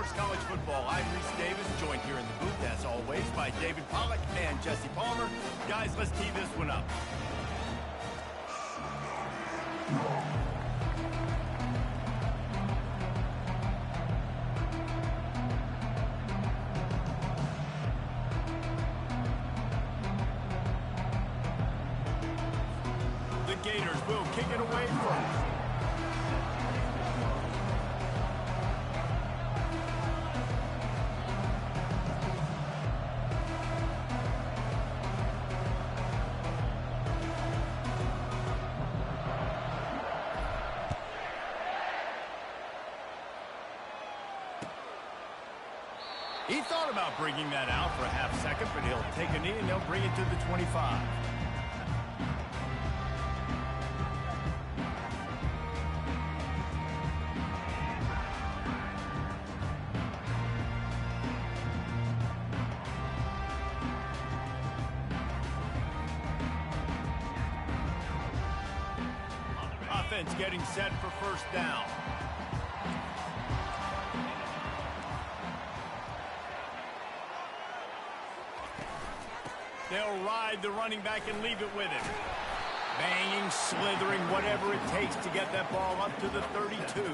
Sports College Football. I'm Reese Davis, joined here in the booth, as always, by David Pollack and Jesse Palmer. Guys, let's tee this one up. The Gators will kick it away first. He thought about bringing that out for a half second, but he'll take a knee and they'll bring it to the 25. Offense getting set for first down. They'll ride the running back and leave it with him. Banging, slithering, whatever it takes to get that ball up to the 32.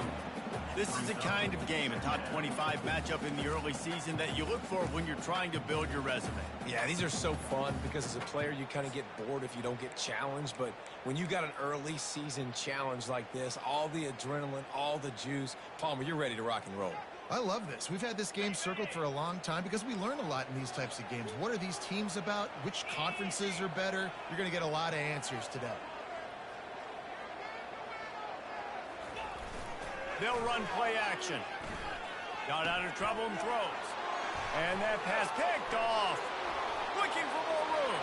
This is the kind of game, a top 25 matchup in the early season, that you look for when you're trying to build your resume. Yeah, these are so fun because as a player, you kind of get bored if you don't get challenged. But when you got an early season challenge like this, all the adrenaline, all the juice, Palmer, you're ready to rock and roll. I love this. We've had this game circled for a long time because we learn a lot in these types of games. What are these teams about? Which conferences are better? You're going to get a lot of answers today. They'll run play action. Got out of trouble and throws. And that pass picked off. Looking for more room.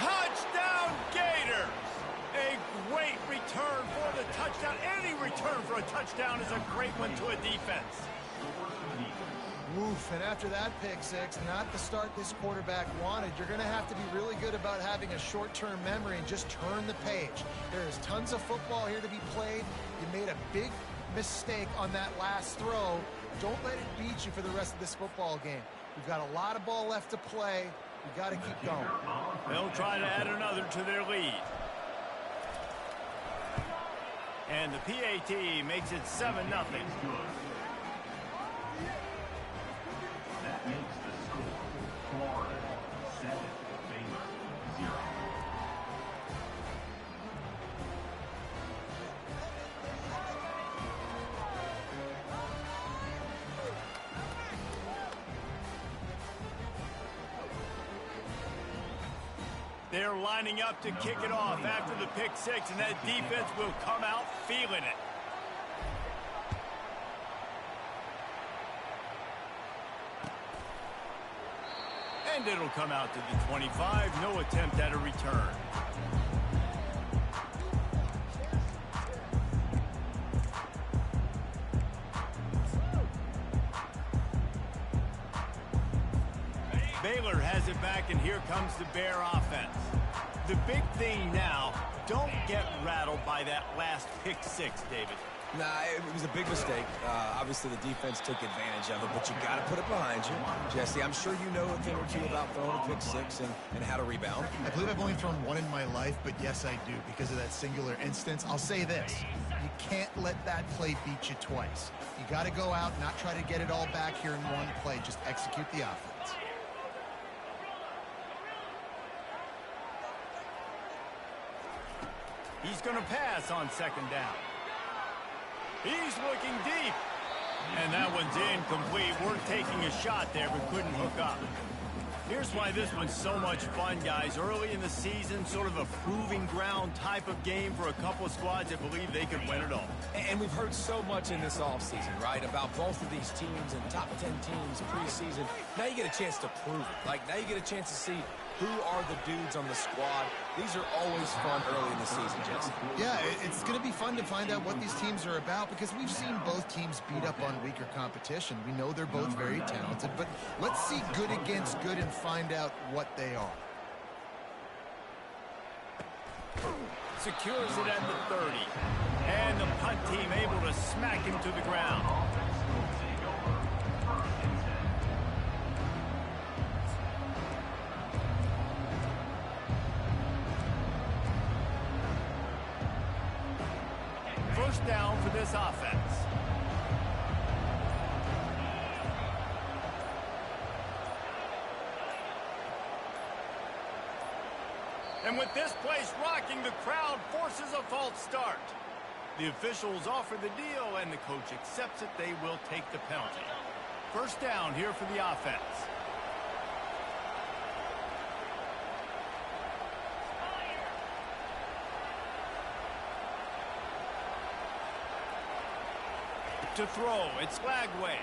Touchdown, Gator! A great return for the touchdown. Any return for a touchdown is a great one to a defense. Oof, and after that pick six, not the start this quarterback wanted. You're going to have to be really good about having a short-term memory and just turn the page. There is tons of football here to be played. You made a big mistake on that last throw. Don't let it beat you for the rest of this football game. We've got a lot of ball left to play. We've got to keep going. They'll try to add another to their lead. And the PAT makes it 7-0. That makes the score Florida 7, Baylor 0. They're lining up to kick it off after the pick six, and that defense will come out feeling it. And it'll come out to the 25. No attempt at a return. Baylor has it back, and here comes the Bear offense. The big thing now, don't get rattled by that last pick six, David. Nah, it was a big mistake. Obviously, the defense took advantage of it, but you got to put it behind you. Jesse, I'm sure you know a thing or two about throwing a pick six and how to rebound. I believe I've only thrown one in my life, but yes, I do, because of that singular instance. I'll say this. You can't let that play beat you twice. You got to go out, not try to get it all back here in one play. Just execute the offense. He's going to pass on second down. He's looking deep. And that one's incomplete. We're taking a shot there, but couldn't hook up. Here's why this one's so much fun, guys. Early in the season, sort of a proving ground type of game for a couple of squads that believe they could win it all. And we've heard so much in this offseason, right, about both of these teams and top 10 teams preseason. Now you get a chance to prove it. Like, now you get a chance to see who are the dudes on the squad. These are always fun early in the season, Jesse. Yeah, it's going to be fun to find out what these teams are about because we've seen both teams beat up on weaker competition. We know they're both very talented, but let's see good against good and find out what they are. Secures it at the 30. And the punt team able to smack him to the ground. first down for this offense. And with this place rocking, the crowd forces a false start. The officials offer the deal, and the coach accepts it. They will take the penalty. First down here for the offense. To throw, it's Flagway.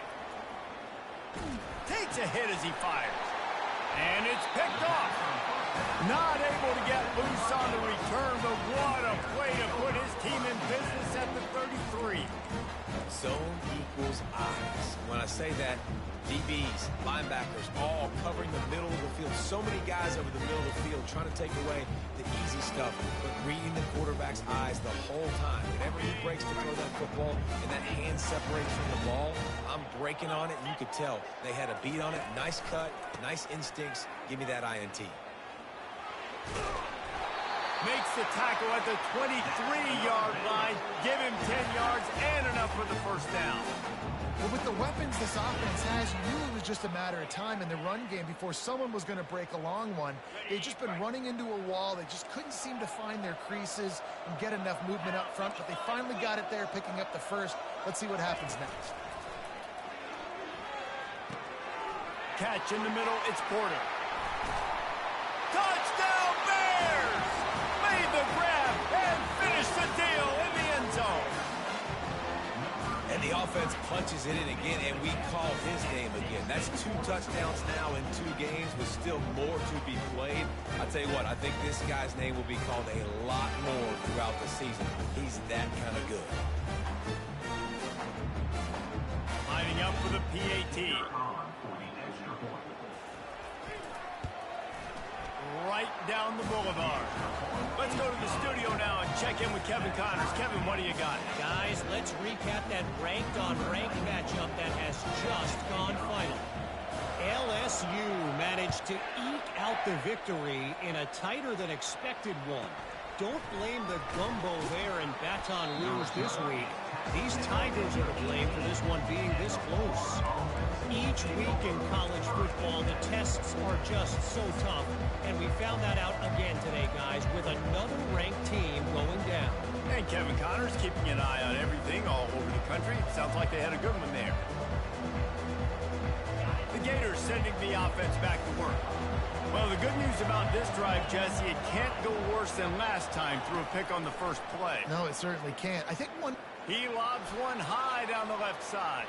Takes a hit as he fires. And it's picked off. Not able to get loose on the return, but what a play to put his team in business at the 33. Zone equals eyes. When I say that, DBs, linebackers, all covering the middle of the field. So many guys over the middle of the field trying to take away the easy stuff, but reading the quarterback's eyes the whole time. Whenever he breaks to throw that football and that hand separates from the ball, I'm breaking on it, and you could tell they had a beat on it. Nice cut, nice instincts. Give me that INT. Makes the tackle at the 23-yard line. Give him 10 yards and enough for the first down. Well, with the weapons this offense has, you knew it was just a matter of time in the run game before someone was going to break a long one. They'd just been running into a wall. They just couldn't seem to find their creases and get enough movement up front, but they finally got it there, picking up the first. Let's see what happens next. Catch in the middle, it's Porter. Touchdown Bears! Made the grab and finished the deal in the end zone. And the offense punches it in again, and we call his game again. That's 2 touchdowns now in 2 games with still more to be played. I tell you what, I think this guy's name will be called a lot more throughout the season. He's that kind of good. Lining up for the PAT. Right down the boulevard. Let's go to the studio now and check in with Kevin Connors. Kevin, what do you got? Guys, let's recap that ranked-on-ranked matchup that has just gone final. LSU managed to eke out the victory in a tighter-than-expected one. Don't blame the gumbo there in Baton Rouge this week. These Tigers are to blame for this one being this close. Each week in college football, the tests are just so tough, and we found that out again today, guys, with another ranked team going down. And Kevin Connors keeping an eye on everything all over the country. Sounds like they had a good one there. The Gators sending the offense back to work. Well, the good news about this drive, Jesse, it can't go worse than last time through a pick on the first play. No, it certainly can't. I think one... He lobs one high down the left side.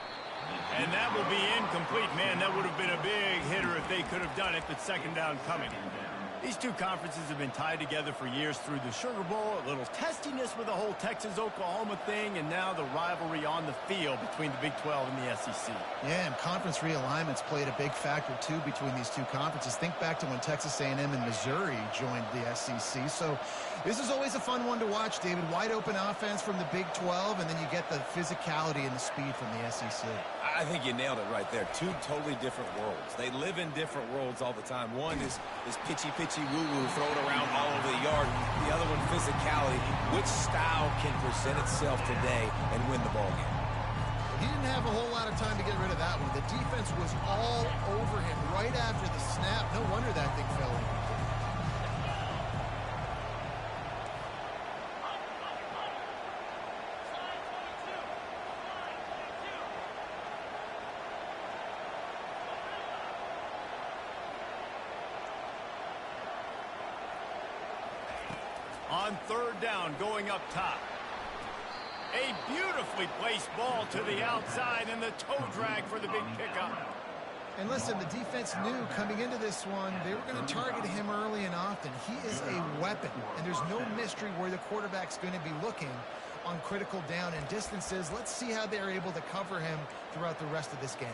And that will be incomplete. Man, that would have been a big hitter if they could have done it, but second down coming. These two conferences have been tied together for years through the Sugar Bowl, a little testiness with the whole Texas-Oklahoma thing, and now the rivalry on the field between the Big 12 and the SEC. Yeah, and conference realignments played a big factor, too, between these two conferences. Think back to when Texas A&M and Missouri joined the SEC. So this is always a fun one to watch, David. Wide open offense from the Big 12, and then you get the physicality and the speed from the SEC. I think you nailed it right there. 2 totally different worlds. They live in different worlds all the time. One is pitchy woo-woo, throw it around all over the yard. The other one, physicality. Which style can present itself today and win the ball game? He didn't have a whole lot of time to get rid of that one. The defense was all over him right after the snap. No wonder that thing fell in. On third down, going up top. A beautifully placed ball to the outside, and the toe drag for the big pickup. And listen, the defense knew coming into this one, they were going to target him early and often. He is a weapon, and there's no mystery where the quarterback's going to be looking on critical down and distances. Let's see how they're able to cover him throughout the rest of this game.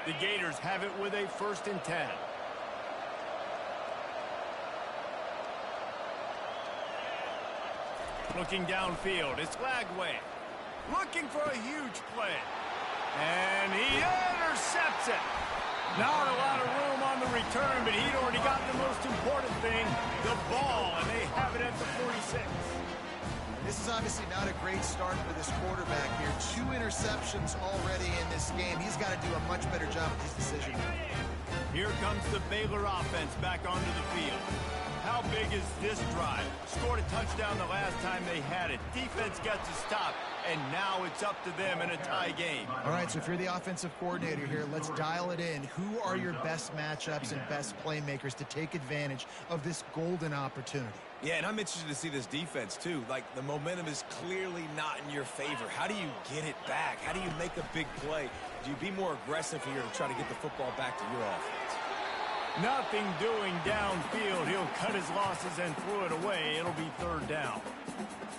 The Gators have it with a 1st and 10. Looking downfield, it's Flagway. Looking for a huge play. And he intercepts it. Not a lot of room on the return, but he'd already got the most important thing, the ball, and they have it at the 46. This is obviously not a great start for this quarterback here. 2 interceptions already in this game. He's got to do a much better job with his decision. Here comes the Baylor offense back onto the field. How big is this drive? Scored a touchdown the last time they had it. Defense got to stop, and now it's up to them in a tie game. All right, so if you're the offensive coordinator here, let's dial it in. Who are your best matchups and best playmakers to take advantage of this golden opportunity? Yeah, and I'm interested to see this defense, too. Like, the momentum is clearly not in your favor. How do you get it back? How do you make a big play? Do you be more aggressive here to try to get the football back to your offense? Nothing doing downfield. He'll cut his losses and throw it away. It'll be 3rd down.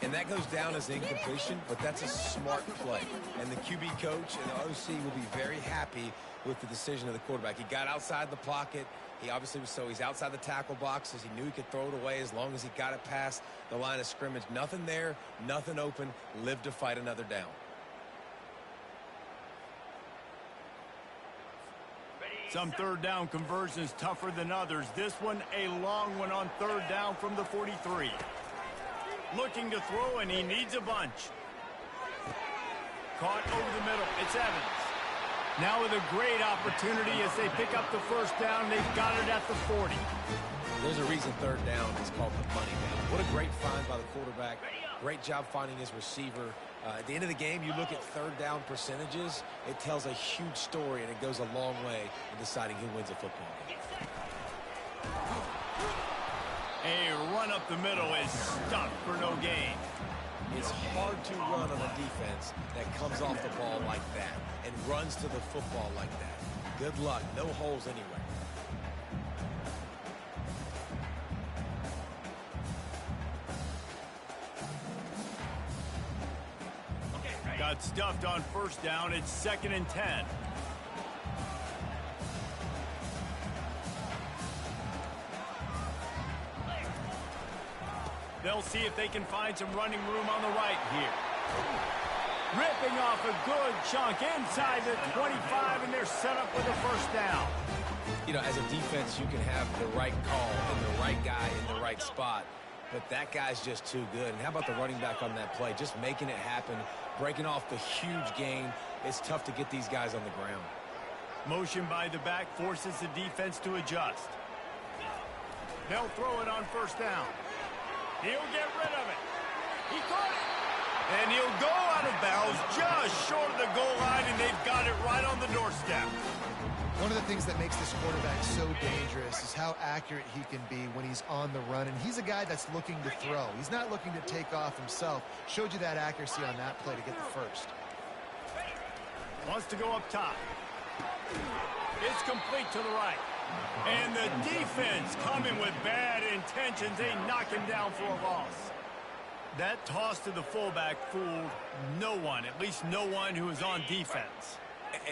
And that goes down as incompletion, but that's a smart play. And the QB coach and the OC will be very happy with the decision of the quarterback. He got outside the pocket. He obviously was he's outside the tackle boxes. He knew he could throw it away as long as he got it past the line of scrimmage. Nothing there, nothing open. Live to fight another down. Some 3rd down conversions tougher than others. This one a long one on 3rd down from the 43. Looking to throw, and he needs a bunch. Caught over the middle. It's Evans. Now with a great opportunity as they pick up the 1st down. They've got it at the 40. There's a reason 3rd down is called the money down. What a great find by the quarterback. Great job finding his receiver. At the end of the game, you look at 3rd down percentages. It tells a huge story, and it goes a long way in deciding who wins a football game. A run up the middle is stuck for no gain. It's hard to run on a defense that comes off the ball like that and runs to the football like that. Good luck. No holes anywhere. Got stuffed on 1st down. It's 2nd and 10. They'll see if they can find some running room on the right here. Ripping off a good chunk inside the 25, and they're set up with a 1st down. You know, as a defense, you can have the right call and the right guy in the right spot, but that guy's just too good. And how about the running back on that play? Just making it happen, breaking off the huge gain. It's tough to get these guys on the ground. Motion by the back forces the defense to adjust. They'll throw it on 1st down. He'll get rid of it. He caught it. And he'll go out of bounds just short of the goal line, and they've got it right on the doorstep. One of the things that makes this quarterback so dangerous is how accurate he can be when he's on the run. And he's a guy that's looking to throw. He's not looking to take off himself. Showed you that accuracy on that play to get the 1st. Wants to go up top. It's complete to the right. And the defense coming with bad intentions. They knock him down for a loss. That toss to the fullback fooled no one, at least no one who is on defense.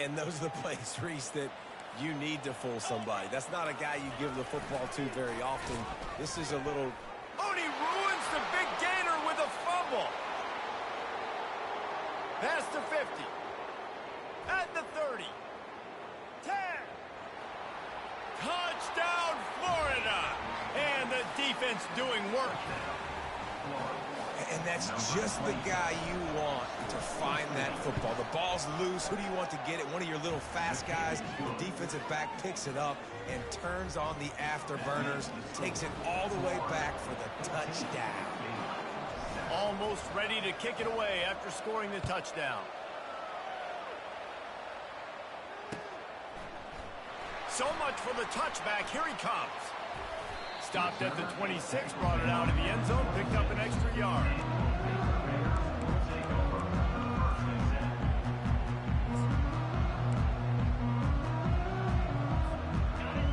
And those are the plays, Reese, that you need to fool somebody. That's not a guy you give the football to very often. This is a little... Oh, and he ruins the big Gator with a fumble. Past the 50. At the 30. 10. Touchdown, Florida. And the defense doing work. And that's just the guy you want to find that football. The ball's loose. Who do you want to get it? One of your little fast guys. The defensive back picks it up and turns on the afterburners. Takes it all the way back for the touchdown. Almost ready to kick it away after scoring the touchdown. So much for the touchback. Here he comes. Stopped at the 26, brought it out of the end zone, picked up an extra yard.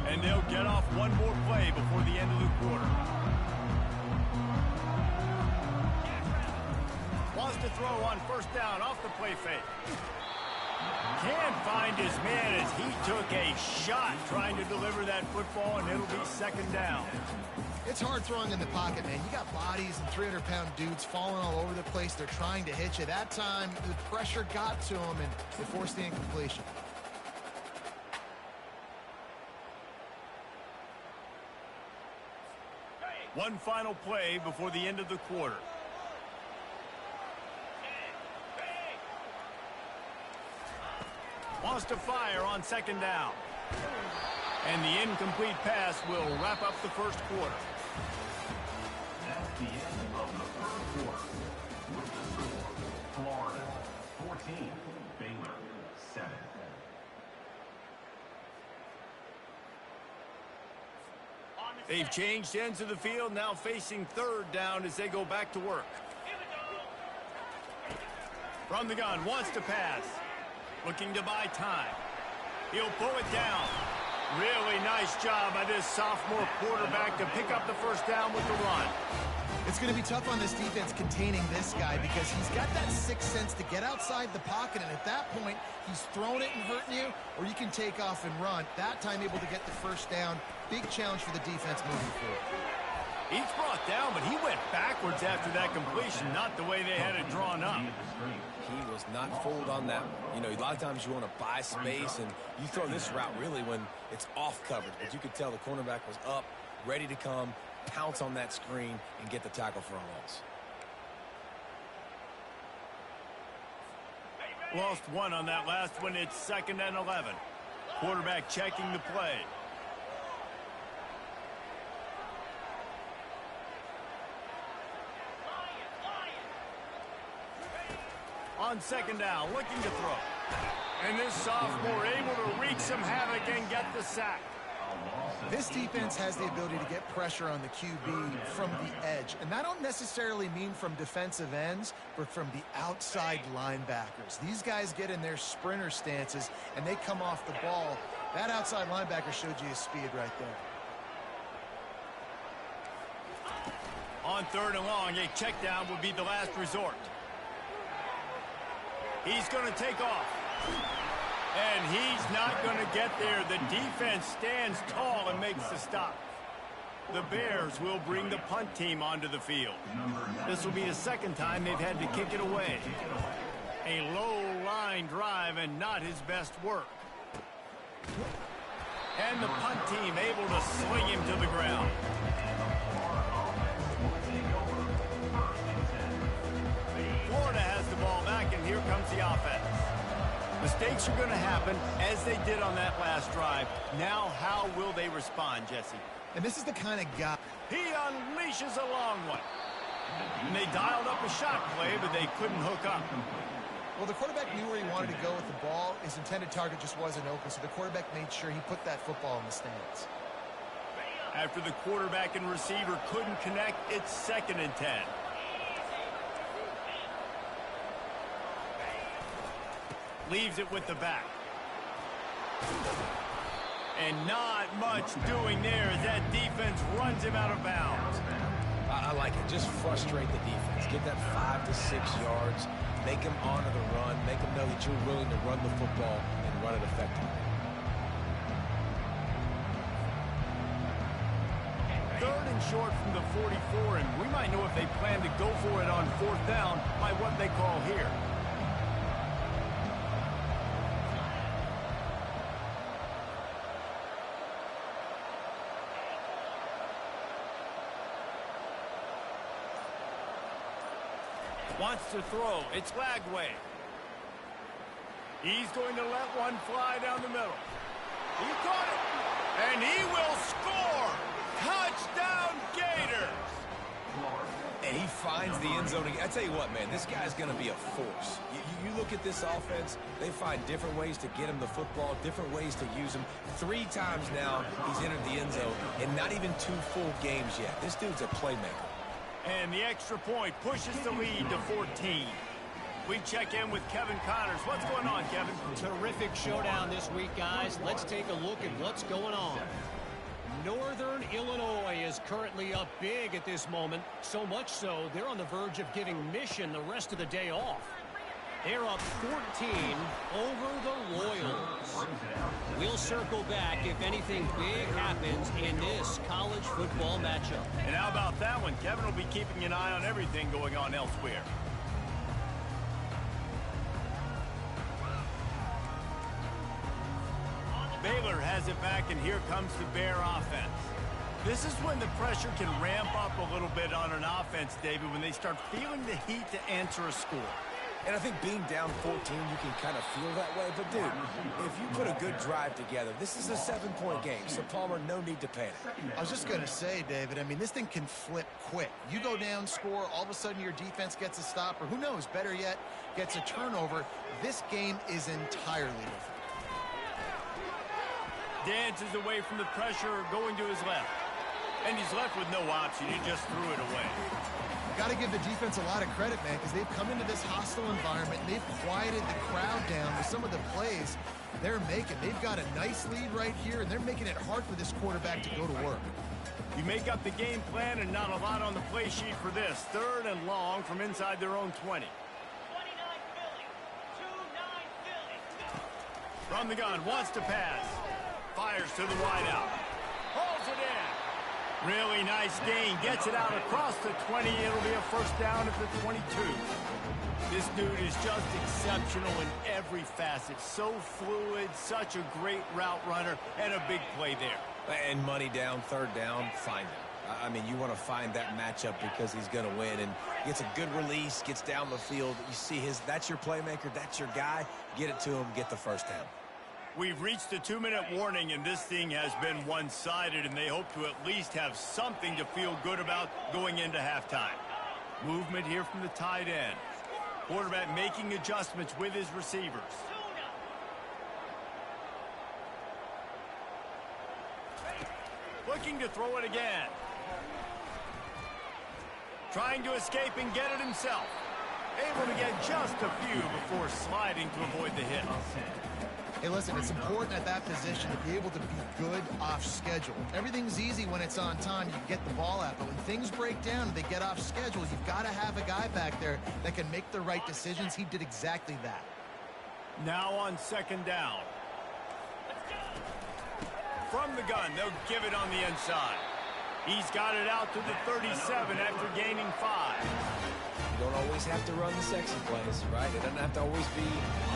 And they'll get off one more play before the end of the quarter. Wants to throw on 1st down off the play fake. Can't find his man as he took a shot trying to deliver that football, and it'll be 2nd down. It's hard throwing in the pocket, man. You got bodies and 300-pound dudes falling all over the place. They're trying to hit you. That time, the pressure got to him, and they forced the incompletion. One final play before the end of the quarter. allows to fire on second down. And the incomplete pass will wrap up the first quarter. That's the end of the first quarter. With the score, Florida 14, Baylor 7. They've changed ends of the field, now facing third down as they go back to work. From the gun, wants to pass. Looking to buy time. He'll pull it down. Really nice job by this sophomore quarterback to pick up the first down with the run. It's going to be tough on this defense containing this guy because he's got that sixth sense to get outside the pocket, and at that point, he's throwing it and hurting you, or you can take off and run. That time able to get the first down. Big challenge for the defense moving forward. He's brought down, but he went backwards after that completion, not the way they had it drawn up. He was not fooled on that one. You know, a lot of times you want to buy space, and you throw this route really when it's off coverage. But you could tell the cornerback was up, ready to come, pounce on that screen, and get the tackle for a loss. Lost one on that last one. It's 2nd and 11. Quarterback checking the play. On second down, looking to throw. And this sophomore able to wreak some havoc and get the sack. This defense has the ability to get pressure on the QB from the edge. And that don't necessarily mean from defensive ends, but from the outside linebackers. These guys get in their sprinter stances, and they come off the ball. That outside linebacker showed you his speed right there. On 3rd and long, a check down would be the last resort. He's going to take off. And he's not going to get there. The defense stands tall and makes the stop. The Bears will bring the punt team onto the field. This will be the second time they've had to kick it away. A low-line drive and not his best work. And the punt team able to sling him to the ground. Florida has the ball back, and here comes the offense. Mistakes are going to happen, as they did on that last drive. Now, how will they respond, Jesse? And this is the kind of guy. He unleashes a long one. And they dialed up a shot play, but they couldn't hook up. Well, the quarterback knew where he wanted to go with the ball. His intended target just wasn't open, so the quarterback made sure he put that football in the stands. After the quarterback and receiver couldn't connect, it's 2nd and 10. Leaves it with the back. And not much doing there as that defense runs him out of bounds. I like it. Just frustrate the defense. Get that 5 to 6 yards. Make them honor the run. Make them know that you're willing to run the football and run it effectively. 3rd and short from the 44, and we might know if they plan to go for it on 4th down by what they call here. Wants to throw. It's Lagway. He's going to let one fly down the middle. He caught it. And he will score. Touchdown, Gators. And he finds the end zone. I tell you what, man, this guy's going to be a force. You look at this offense, they find different ways to get him the football, different ways to use him. 3 times now he's entered the end zone, and not even 2 full games yet. This dude's a playmaker. And the extra point pushes the lead to 14. We check in with Kevin Connors. What's going on, Kevin? Terrific showdown this week, guys. Let's take a look at what's going on. Northern Illinois is currently up big at this moment. So much so, they're on the verge of giving Mission the rest of the day off. They're up 14 over the Royals. We'll circle back if anything big happens in this college football matchup. And how about that one? Kevin will be keeping an eye on everything going on elsewhere. Baylor has it back, and here comes the Bear offense. This is when the pressure can ramp up a little bit on an offense, David, when they start feeling the heat to answer a score. And I think being down 14, you can kind of feel that way. But, dude, if you put a good drive together, this is a 7-point game. So, Palmer, no need to panic. I was just going to say, David, I mean, this thing can flip quick. You go down, score, all of a sudden your defense gets a stop, or who knows, better yet, gets a turnover. This game is entirely different. Dances away from the pressure, going to his left. And he's left with no option. He just threw it away. Got to give the defense a lot of credit, man, because they've come into this hostile environment. They've quieted the crowd down with some of the plays they're making. They've got a nice lead right here, and they're making it hard for this quarterback to go to work. You make up the game plan and not a lot on the play sheet for this. 3rd and long from inside their own 20. 29 Philly. 2-9 Philly. From the gun, wants to pass. Fires to the wideout. Holds it in. Really nice gain. Gets it out across the 20. It'll be a first down at the 22. This dude is just exceptional in every facet. So fluid, such a great route runner, and a big play there. And money down, 3rd down, find him. I mean, you want to find that matchup because he's going to win. And gets a good release, gets down the field. You see that's your playmaker, that's your guy. Get it to him, get the first down. We've reached the 2-minute warning, and this thing has been one-sided, and they hope to at least have something to feel good about going into halftime. Movement here from the tight end. Quarterback making adjustments with his receivers. Looking to throw it again. Trying to escape and get it himself. Able to get just a few before sliding to avoid the hit. Hey, listen, it's important at that position to be able to be good off schedule. Everything's easy when it's on time. You get the ball out. But when things break down and they get off schedule, you've got to have a guy back there that can make the right decisions. He did exactly that. Now on 2nd down. From the gun, they'll give it on the inside. He's got it out to the 37 after gaining 5. You don't always have to run the sexy plays, right? It doesn't have to always be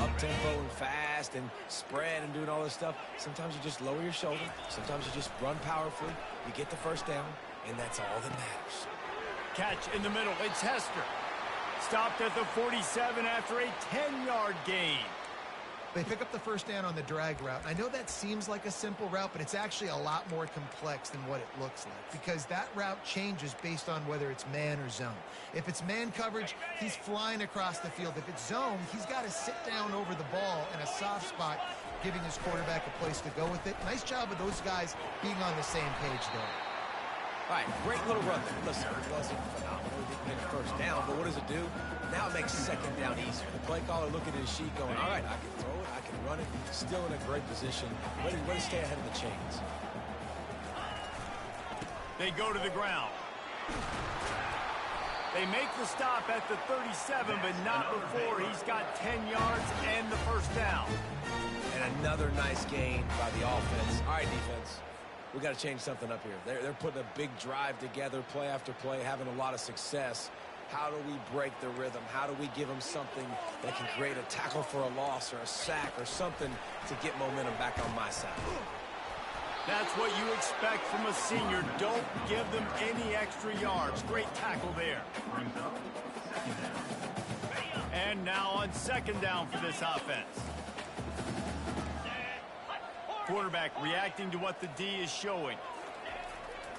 up-tempo and fast and spread and doing all this stuff. Sometimes you just lower your shoulder. Sometimes you just run powerfully. You get the first down, and that's all that matters. Catch in the middle. It's Hester. Stopped at the 47 after a 10-yard gain. They pick up the first down on the drag route. I know that seems like a simple route, but it's actually a lot more complex than what it looks like because that route changes based on whether it's man or zone. If it's man coverage, he's flying across the field. If it's zone, he's got to sit down over the ball in a soft spot, giving his quarterback a place to go with it. Nice job of those guys being on the same page there. All right, great little run there. Listen, it wasn't phenomenal. It didn't make a first down, but what does it do? Now it makes 2nd down easier. The play caller looking at his sheet going, all right, I can throw it, I can run it. Still in a great position. Ready to stay ahead of the chains. They go to the ground. They make the stop at the 37, but not before he's got 10 yards and the first down. And another nice gain by the offense. All right, defense. We got to change something up here. They're putting a big drive together, play after play, having a lot of success. How do we break the rhythm? How do we give them something that can create a tackle for a loss or a sack or something to get momentum back on my side? That's what you expect from a senior. Don't give them any extra yards. Great tackle there. And now on 2nd down for this offense. Quarterback reacting to what the D is showing.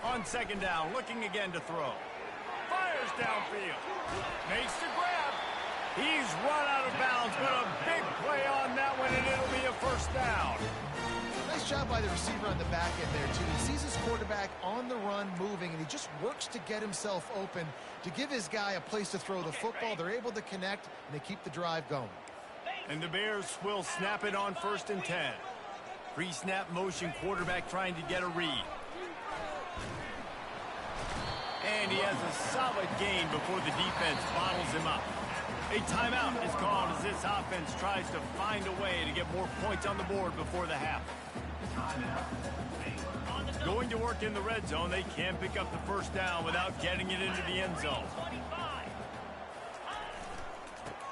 On 2nd down, looking again to throw. Fires downfield. Makes the grab. He's run out of bounds, but a big play on that one, and it'll be a first down. Nice job by the receiver on the back end there, too. He sees his quarterback on the run moving, and he just works to get himself open to give his guy a place to throw the football. They're able to connect, and they keep the drive going. And the Bears will snap it on 1st and 10. Pre-snap motion, quarterback trying to get a read. And he has a solid gain before the defense bottles him up. A timeout is called as this offense tries to find a way to get more points on the board before the half. Going to work in the red zone, they can pick up the first down without getting it into the end zone.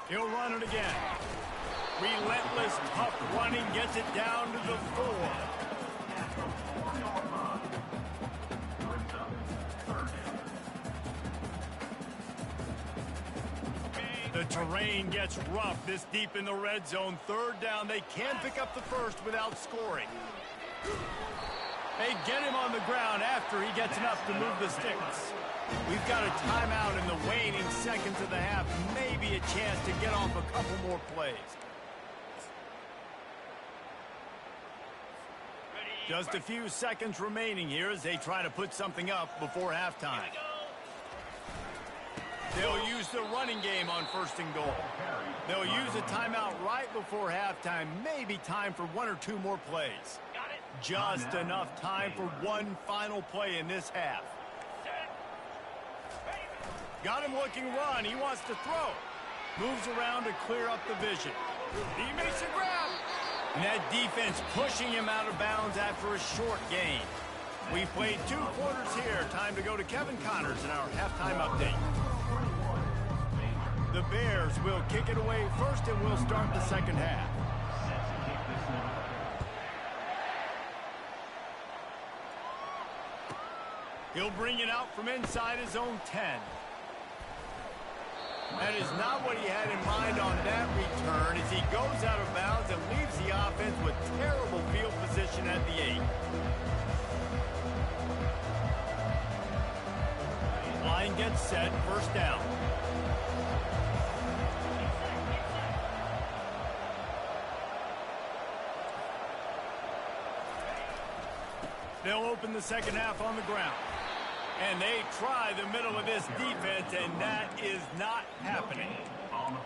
He'll run it again. Relentless, tough running, gets it down to the 4. The The terrain gets rough this deep in the red zone. Third down, they can pick up the first without scoring. They get him on the ground after he gets enough to move the sticks. We've got a timeout in the waning seconds of the half. Maybe a chance to get off a couple more plays. Just a few seconds remaining here as they try to put something up before halftime. They'll use the running game on first and goal. They'll use a timeout right before halftime. Maybe time for one or two more plays. Just enough time for one final play in this half. Got him looking run. He wants to throw. Moves around to clear up the vision. He makes a grab. And that defense pushing him out of bounds after a short gain. We've played 2 quarters here. Time to go to Kevin Connors in our halftime update. The Bears will kick it away first, and we'll start the second half. He'll bring it out from inside his own 10. That is not what he had in mind on that return as he goes out of bounds and leaves the offense with terrible field position at the 8. Line gets set, first down. They'll open the second half on the ground. And they try the middle of this defense, and that is not happening.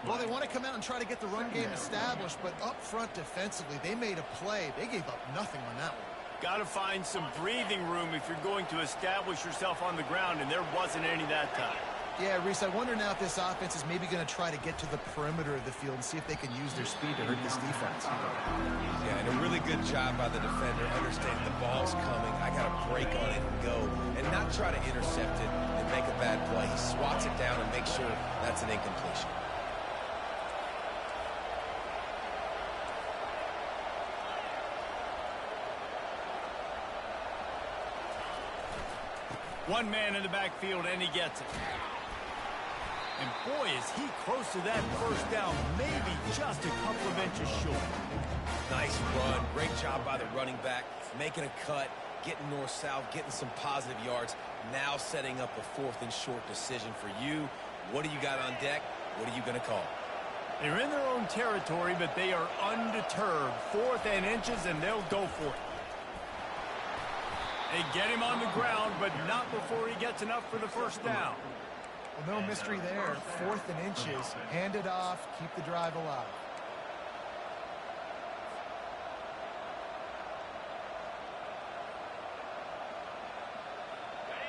Well, they want to come out and try to get the run game established, but up front defensively, they made a play. They gave up nothing on that one. Got to find some breathing room if you're going to establish yourself on the ground, and there wasn't any that time. Yeah, Reese, I wonder now if this offense is maybe going to try to get to the perimeter of the field and see if they can use their speed to hurt this defense. Yeah, and a really good job by the defender understanding the ball's coming. I got to break on it and go and not try to intercept it and make a bad play. He swats it down and makes sure that's an incompletion. One man in the backfield, and he gets it. And boy, is he close to that first down, maybe just a couple of inches short. Nice run. Great job by the running back, making a cut, getting north-south, getting some positive yards. Now setting up a 4th and short decision for you. What do you got on deck? What are you going to call? They're in their own territory, but they are undeterred. 4th and inches, and they'll go for it. They get him on the ground, but not before he gets enough for the first down. Well, no mystery there. 4th and inches. Hand it off. Keep the drive alive.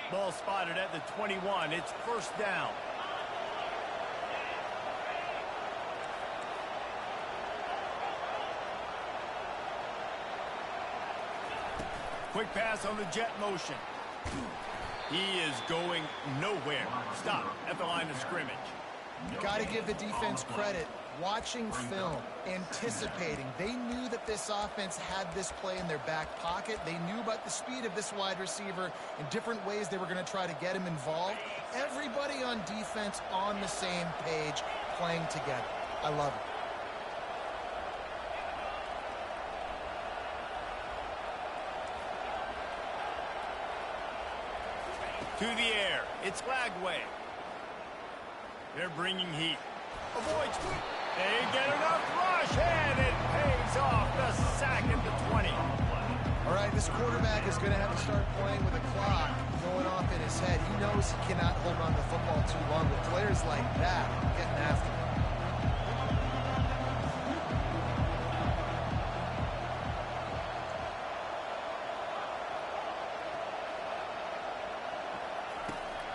Ball spotted at the 21. It's first down. Quick pass on the jet motion. He is going nowhere. Stop at the line of scrimmage. Got to give the defense credit. Watching film, anticipating. They knew that this offense had this play in their back pocket. They knew about the speed of this wide receiver and different ways they were going to try to get him involved. Everybody on defense on the same page, playing together. I love it. To the air. It's Lagway. They're bringing heat. Avoids. They get enough rush, and it pays off. The sack at the 20. All right, this quarterback is going to have to start playing with a clock going off in his head. He knows he cannot hold on to the football too long. With players like that getting after him.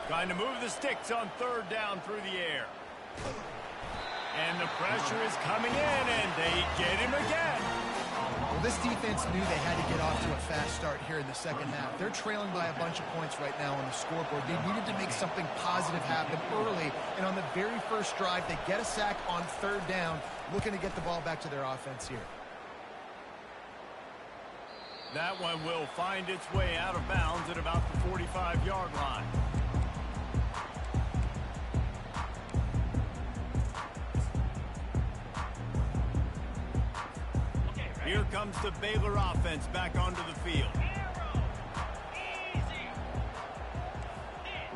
Trying to move the sticks on third down through the air. And the pressure is coming in, and they get him again. Well, this defense knew they had to get off to a fast start here in the second half. They're trailing by a bunch of points right now on the scoreboard. They needed to make something positive happen early, and on the very first drive, they get a sack on third down, looking to get the ball back to their offense here. That one will find its way out of bounds at about the 45-yard line. Here comes the Baylor offense back onto the field.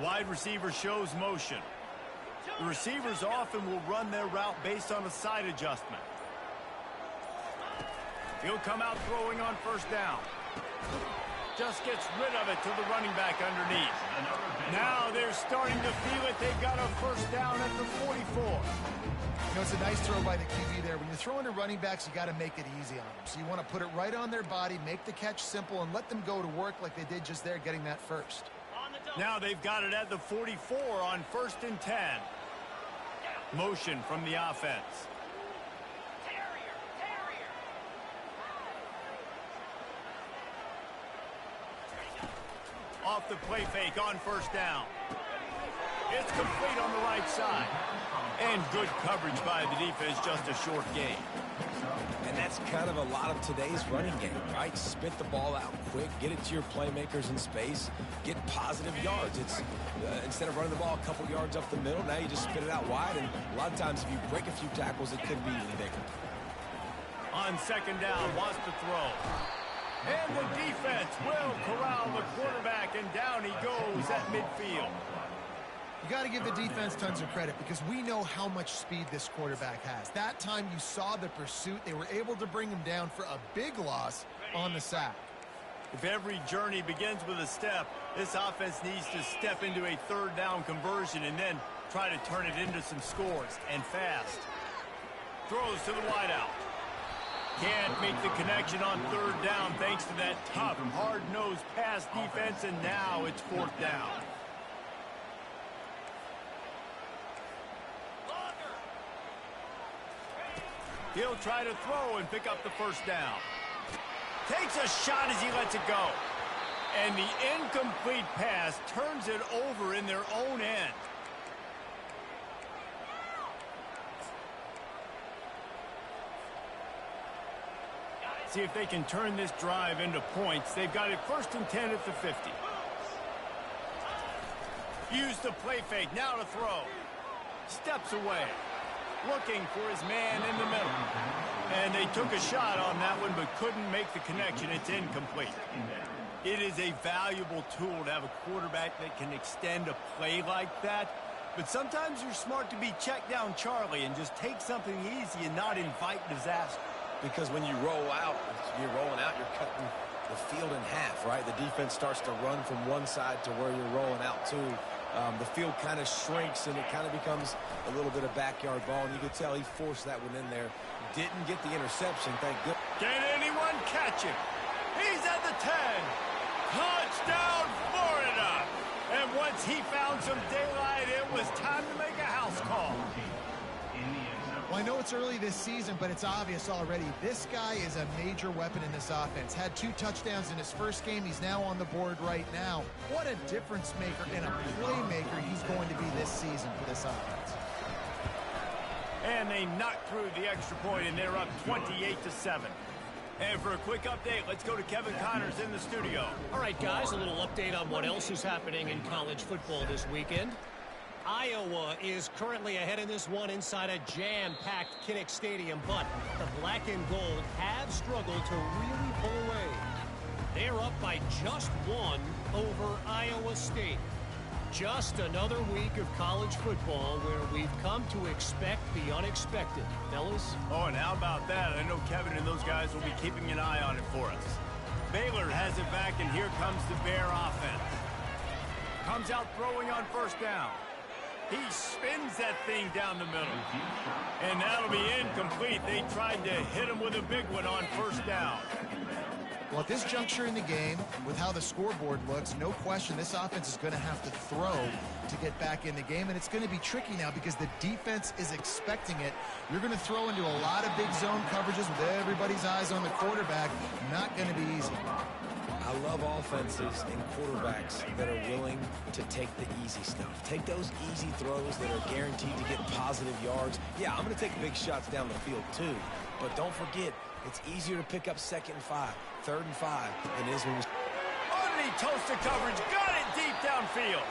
Wide receiver shows motion. The receivers often will run their route based on a side adjustment. He'll come out throwing on first down. Just gets rid of it to the running back underneath. Now they're starting to feel it. They've got a first down at the 44. You know, it's a nice throw by the QB there. When you're throwing to running backs, you got to make it easy on them. So you want to put it right on their body, make the catch simple, and let them go to work like they did just there, getting that first. Now they've got it at the 44 on 1st and 10. Motion from the offense. Off the play fake on first down. It's complete on the right side. And good coverage by the defense, just a short gain. And that's kind of a lot of today's running game, right? Spit the ball out quick, get it to your playmakers in space, get positive yards. It's instead of running the ball a couple yards up the middle, now you just spit it out wide, and a lot of times if you break a few tackles, it could be even bigger. On second down, wants to throw. And the defense will corral the quarterback, and down he goes at midfield. You got to give the defense tons of credit because we know how much speed this quarterback has. That time you saw the pursuit. They were able to bring him down for a big loss on the sack. If every journey begins with a step, this offense needs to step into a third down conversion and then try to turn it into some scores, and fast. Throws to the wideout. Can't make the connection on third down thanks to that tough, hard-nosed pass defense, and now it's 4th down. He'll try to throw and pick up the first down. Takes a shot as he lets it go. And the incomplete pass turns it over in their own end. See if they can turn this drive into points. They've got it 1st and 10 at the 50. Use the play fake. Now to throw. Steps away. Looking for his man in the middle. And they took a shot on that one but couldn't make the connection. It's incomplete. It is a valuable tool to have a quarterback that can extend a play like that. But sometimes you're smart to be check down Charlie and just take something easy and not invite disaster. Because when you roll out, you're rolling out, you're cutting the field in half, right? The defense starts to run from one side to where you're rolling out to. The field kind of shrinks, and it kind of becomes a little bit of backyard ball, and you could tell he forced that one in there. Didn't get the interception, thank goodness. Can anyone catch him? He's at the 10. Touchdown, Florida! And once he found some daylight, it was time to make a house call. Well, I know it's early this season, but it's obvious already. This guy is a major weapon in this offense. Had 2 touchdowns in his first game. He's now on the board right now. What a difference maker and a playmaker he's going to be this season for this offense. And they knocked through the extra point, and they're up 28-7. And for a quick update, let's go to Kevin Connors in the studio. All right, guys, a little update on what else is happening in college football this weekend. Iowa is currently ahead in this one inside a jam-packed Kinnick Stadium, but the black and gold have struggled to really pull away. They're up by just 1 over Iowa State. Just another week of college football where we've come to expect the unexpected. Fellas? Oh, and how about that? I know Kevin and those guys will be keeping an eye on it for us. Baylor has it back, and here comes the Bear offense. Comes out throwing on first down. He spins that thing down the middle. And that'll be incomplete. They tried to hit him with a big one on first down. Well, at this juncture in the game, with how the scoreboard looks, no question this offense is going to have to throw to get back in the game, and it's going to be tricky now because the defense is expecting it. You're going to throw into a lot of big zone coverages with everybody's eyes on the quarterback. Not going to be easy. I love offenses and quarterbacks that are willing to take the easy stuff. Take those easy throws that are guaranteed to get positive yards. Yeah, I'm going to take big shots down the field too, but don't forget, it's easier to pick up 2nd and 5, 3rd and 5 than it is when you... Underneath toasted coverage, got it deep downfield.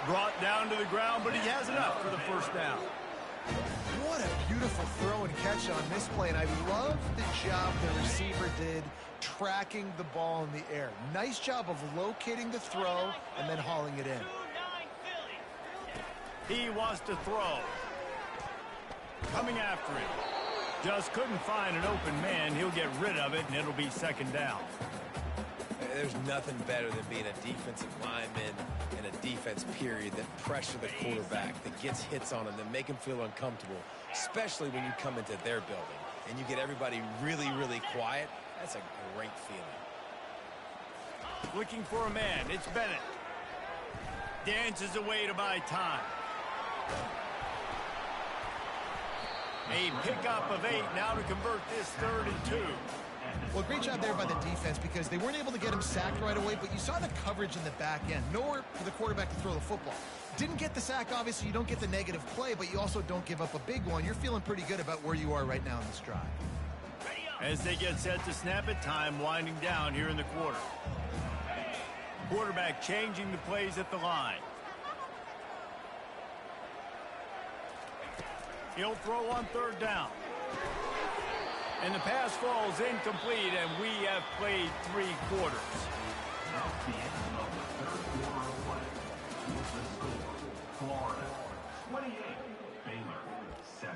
Brought down to the ground, but he has enough for the first down. What a beautiful beautiful throw and catch on this play, and I love the job the receiver did tracking the ball in the air. Nice job of locating the throw and then hauling it in. He wants to throw. Coming after him. Just couldn't find an open man. He'll get rid of it, and it'll be second down. There's nothing better than being a defensive lineman and a defense period that pressure the quarterback, that gets hits on him, that make him feel uncomfortable, especially when you come into their building and you get everybody really, really quiet. That's a great feeling. Looking for a man. It's Bennett. Dances away to buy time. A pickup of 8 now to convert this 3rd and 2. Well, great job there by the defense because they weren't able to get him sacked right away, but you saw the coverage in the back end. Nowhere for the quarterback to throw the football. Didn't get the sack, obviously. You don't get the negative play, but you also don't give up a big one. You're feeling pretty good about where you are right now in this drive. As they get set to snap it, time winding down here in the quarter. Quarterback changing the plays at the line. He'll throw on 3rd down. And the pass falls incomplete, and we have played 3 quarters. That's the end of the 3rd quarter of play. With the score, Florida 28, Baylor 7.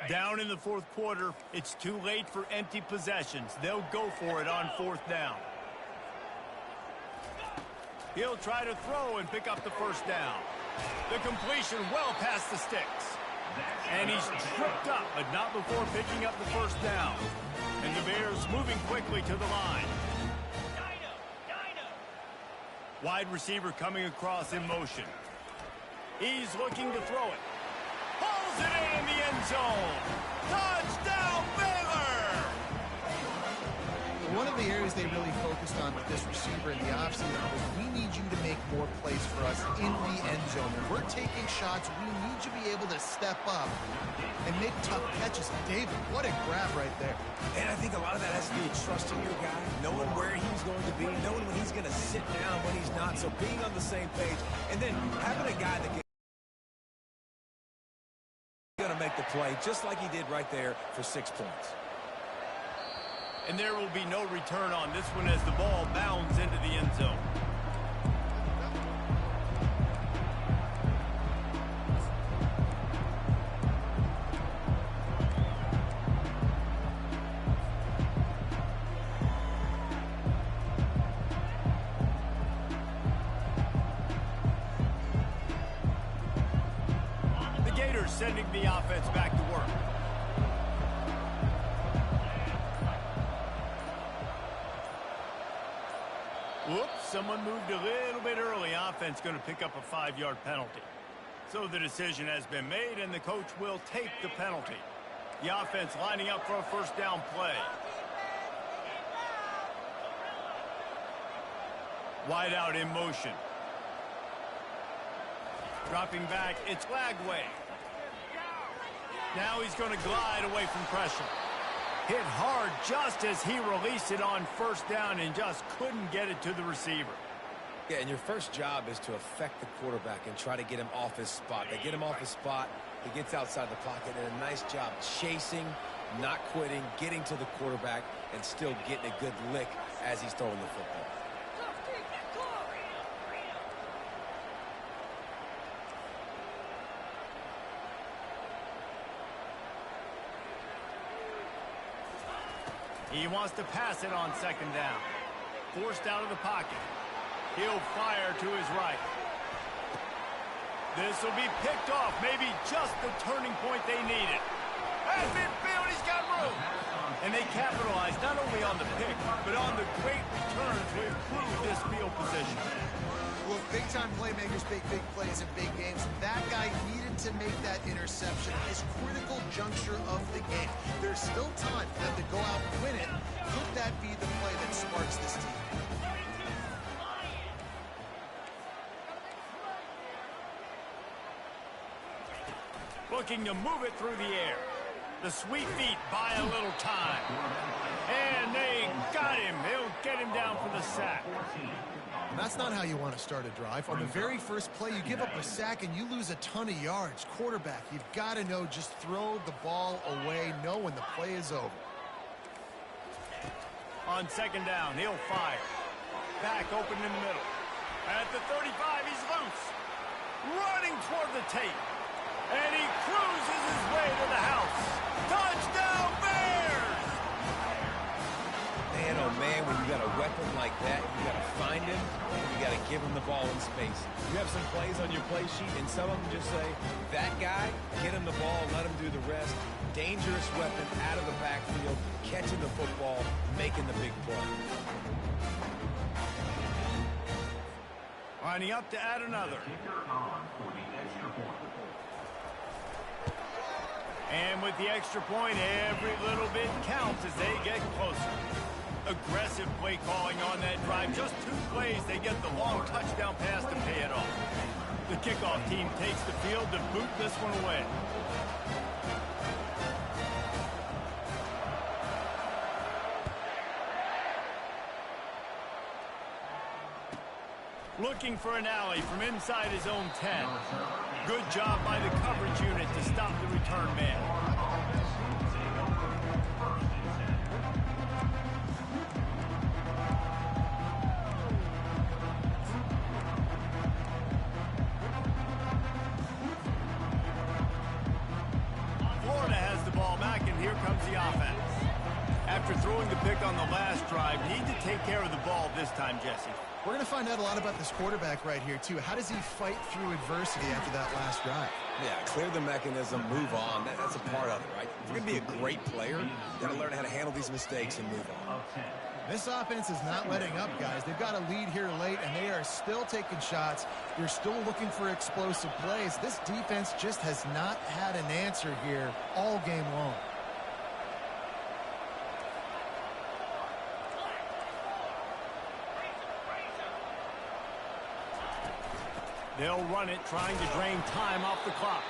Down in the 4th quarter, it's too late for empty possessions. They'll go for it on 4th down. He'll try to throw and pick up the 1st down. The completion well past the sticks. And he's tripped up, but not before picking up the 1st down. And the Bears moving quickly to the line. Wide receiver coming across in motion. He's looking to throw it. Pulls it in the end zone. Touchdown, Baylor! One of the areas they really focused on with this receiver in the offseason was we need you to make more plays for us in the end zone. When we're taking shots, we need you to be able to step up and make tough catches. David, what a grab right there. And I think a lot of that has to do with trusting your guy, knowing where he's going to be, knowing when he's going to sit down, when he's not. So being on the same page, and then having a guy that can going to make the play just like he did right there for 6 points. And there will be no return on this one as the ball bounds into the end zone. The Gators sending the offense back to work. Whoops, someone moved a little bit early. Offense going to pick up a 5-yard penalty. So the decision has been made, and the coach will take the penalty. The offense lining up for a 1st down play. Wide out in motion. Dropping back, it's Lagway. Now he's going to glide away from pressure. Hit hard just as he released it on 1st down and just couldn't get it to the receiver. Yeah, and your first job is to affect the quarterback and try to get him off his spot. They get him off his spot, he gets outside the pocket, and a nice job chasing, not quitting, getting to the quarterback, and still getting a good lick as he's throwing the football. He wants to pass it on 2nd down. Forced out of the pocket. He'll fire to his right. This will be picked off. Maybe just the turning point they needed. At midfield, he's got room. And they capitalize not only on the pick, but on the great return to improve this field position. Well, big-time playmakers make big plays in big games. That guy needed to make that interception at this critical juncture of the game. There's still time for them to go out and win it. Could that be the play that sparks this team? Looking to move it through the air. The sweet feet buy a little time. And they got him. They'll get him down for the sack. And that's not how you want to start a drive. On the very first play, you give up a sack and you lose a ton of yards. Quarterback, you've got to know, just throw the ball away, know when the play is over. On second down, he'll fire. Back open in the middle. At the 35, he's loose. Running toward the tape. And he cruises his way to the house. Touchdown, Bears! Man, oh man, when you got a weapon like that, you got to find him, and you got to give him the ball in space. You have some plays on your play sheet, and some of them just say, that guy, get him the ball, let him do the rest. Dangerous weapon out of the backfield, catching the football, making the big play. Lining up to add another. And with the extra point, every little bit counts as they get closer. Aggressive play calling on that drive. Just 2 plays, they get the long touchdown pass to pay it off. The kickoff team takes the field to boot this one away. Looking for an alley from inside his own 10. Good job by the coverage unit to stop the return man. Florida has the ball back, and here comes the offense. After throwing the pick on the last drive, need to take care of the ball this time, Jesse. We're going to find out a lot about this quarterback right here, too. How does he fight through adversity after that last drive? Yeah, clear the mechanism, move on. That's a part of it, right? If you're going to be a great player, you got to learn how to handle these mistakes and move on. This offense is not letting up, guys. They've got a lead here late, and they are still taking shots. They're still looking for explosive plays. This defense just has not had an answer here all game long. They'll run it, trying to drain time off the clock.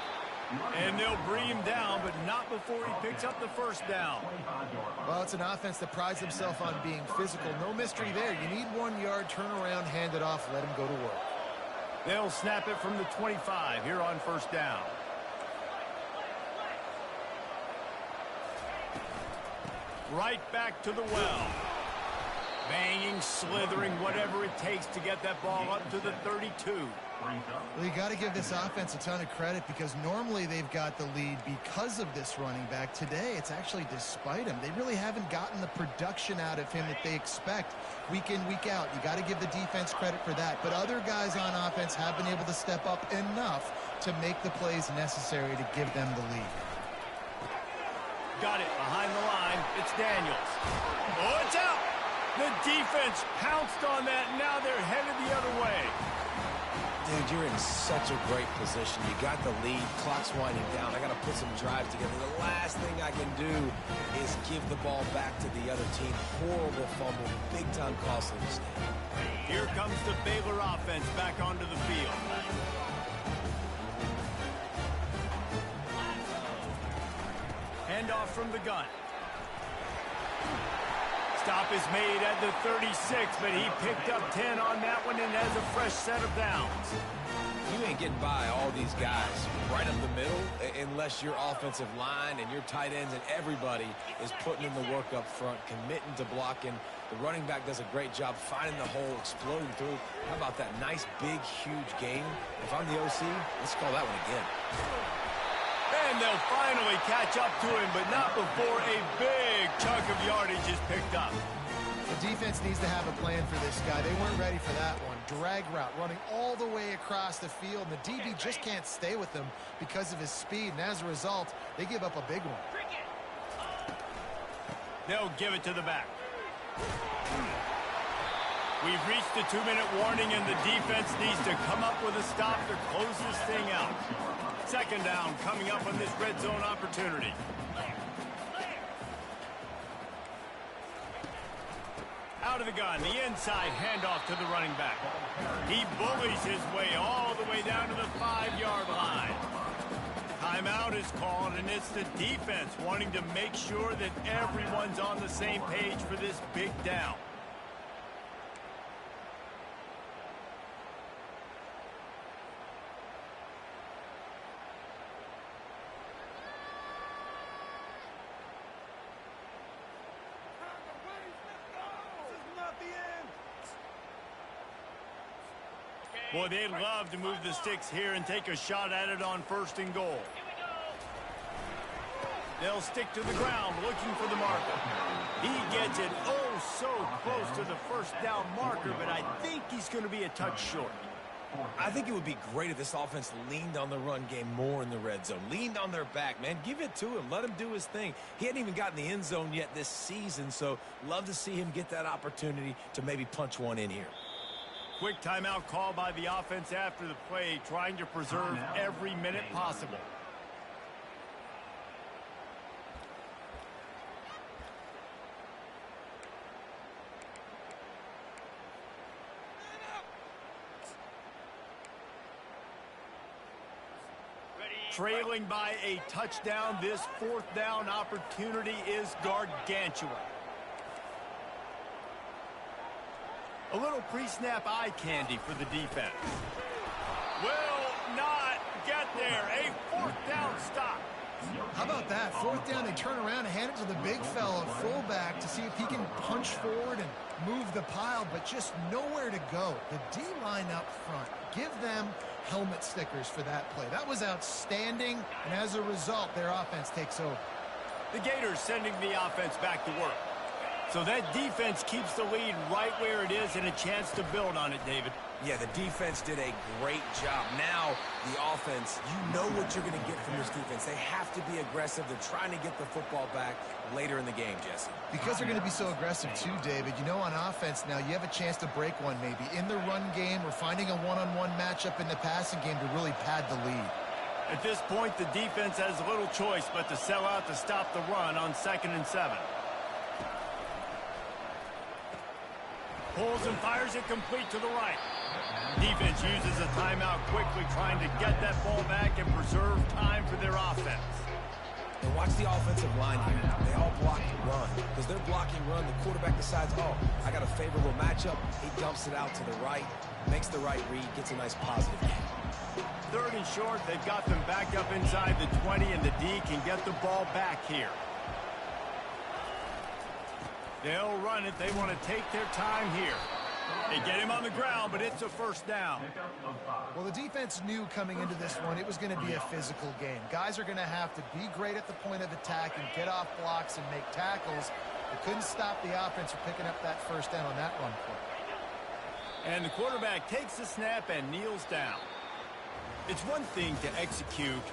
And they'll bring him down, but not before he picks up the first down. Well, it's an offense that prides himself on being physical. No mystery there. You need 1 yard, turn around, hand it off, let him go to work. They'll snap it from the 25 here on first down. Right back to the well. Banging, slithering, whatever it takes to get that ball up to the 32. Well, you got to give this offense a ton of credit because normally they've got the lead because of this running back. Today, it's actually despite him. They really haven't gotten the production out of him that they expect week in, week out. You got to give the defense credit for that. But other guys on offense have been able to step up enough to make the plays necessary to give them the lead. Got it behind the line. It's Daniels. Oh, it's out. The defense pounced on that. Now they're headed the other way. Dude, you're in such a great position. You got the lead. Clock's winding down. I got to put some drive together. The last thing I can do is give the ball back to the other team. Horrible fumble. Big-time costly mistake. Here comes the Baylor offense back onto the field. Handoff from the gun. Stop is made at the 36, but he picked up 10 on that one and has a fresh set of downs. You ain't getting by all these guys right up the middle unless your offensive line and your tight ends and everybody is putting in the work up front, committing to blocking. The running back does a great job finding the hole, exploding through. How about that nice, big, huge game? If I'm the OC, let's call that one again. And they'll finally catch up to him, but not before a big chunk of yardage is picked up. The defense needs to have a plan for this guy. They weren't ready for that one. Drag route running all the way across the field. And the DB just can't stay with him because of his speed. And as a result, they give up a big one. They'll give it to the back. We've reached the 2-minute warning, and the defense needs to come up with a stop to close this thing out. Second down coming up on this red zone opportunity. Out of the gun, the inside handoff to the running back. He bullies his way all the way down to the 5-yard line. Timeout is called, and it's the defense wanting to make sure that everyone's on the same page for this big down. Boy, they'd love to move the sticks here and take a shot at it on 1st and goal. They'll stick to the ground looking for the marker. He gets it so close to the 1st down marker, but I think he's going to be a touch short. I think it would be great if this offense leaned on the run game more in the red zone. Leaned on their back, man. Give it to him. Let him do his thing. He hadn't even gotten the end zone yet this season, so love to see him get that opportunity to maybe punch one in here. Quick timeout call by the offense after the play, trying to preserve every minute possible. Trailing by a touchdown, this 4th down opportunity is gargantuan. A little pre-snap eye candy for the defense. Will not get there. A 4th down stop. How about that? 4th down, they turn around and hand it to the big fella, fullback, to see if he can punch forward and move the pile, but just nowhere to go. The D-line up front, give them helmet stickers for that play. That was outstanding, and as a result, their offense takes over. The Gators sending the offense back to work. So that defense keeps the lead right where it is and a chance to build on it, David. Yeah, the defense did a great job. Now, the offense, you know what you're going to get from this defense. They have to be aggressive. They're trying to get the football back later in the game, Jesse. Because they're going to be so aggressive too, David. You know, on offense now, you have a chance to break one maybe in the run game or finding a one-on-one matchup in the passing game to really pad the lead. At this point, the defense has little choice but to sell out to stop the run on 2nd and 7. Pulls and fires it complete to the right. Defense uses a timeout quickly, trying to get that ball back and preserve time for their offense. And watch the offensive line here. They all block run. Because they're blocking run, the quarterback decides, oh, I got a favorable matchup. He dumps it out to the right, makes the right read, gets a nice positive gain. 3rd and short, they've got them back up inside the 20, and the D can get the ball back here. They'll run it. They want to take their time here. They get him on the ground, but it's a 1st down. Well, the defense knew coming into this one it was going to be a physical game. Guys are going to have to be great at the point of attack and get off blocks and make tackles. They couldn't stop the offense from picking up that 1st down on that run play. And the quarterback takes the snap and kneels down. It's one thing to execute